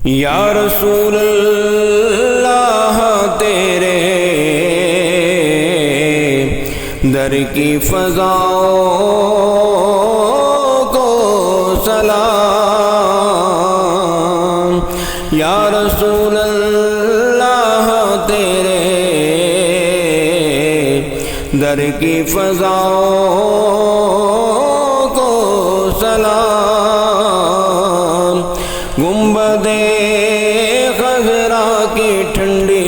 یا رسول اللہ تیرے در کی فضاؤں کو سلام، یا رسول اللہ تیرے در کی فضاؤں کو سلام، گنبد خضرا کی ٹھنڈی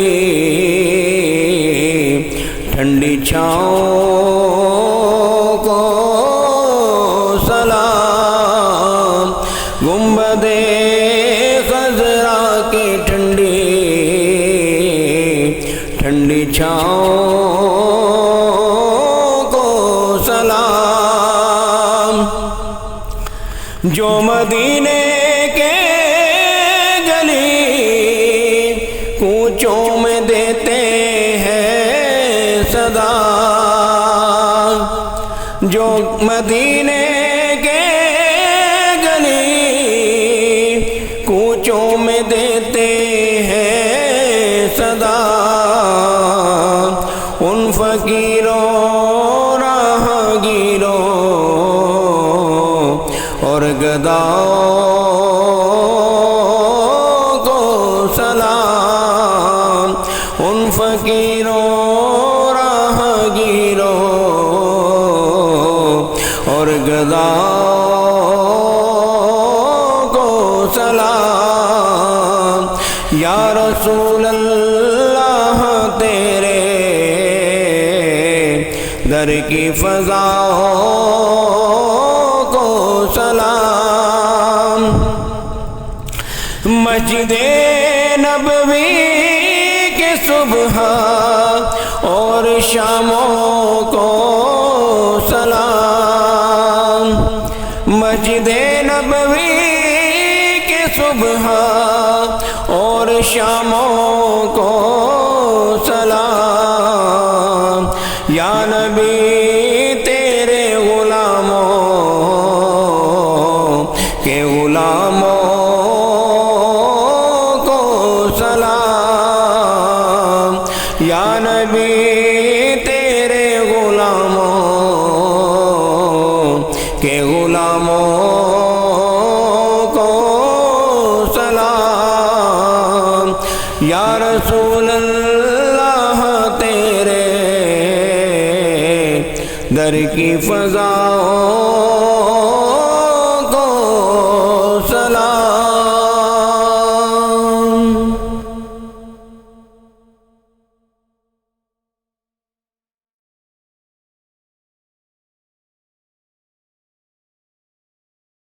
ٹھنڈی چھاؤں کو سلام، گنبد خضرا کی ٹھنڈی ٹھنڈی چھاؤں کو سلام، جو مدینے کے گلی کوچوں میں دیتے ہیں صدا، جو مدینے کے گلی کوچوں میں دیتے ہیں صدا، ان فقیروں راہگیروں اور گداؤں کو سلام، ان فقیروں راہگیروں اور گداؤں کو سلام، یا رسول اللہ تیرے در کی فضاؤں کو سلام، مسجد نبوی کے صبح اور شاموں کو سلام، مسجد نبوی کے صبح اور شاموں کو سلام، یا نبی تیرے غلاموں کے غلاموں کو سلام، یا نبی تیرے غلاموں کے غلاموں کو سلام، یا رسول اللہ تیرے در کی فضاؤں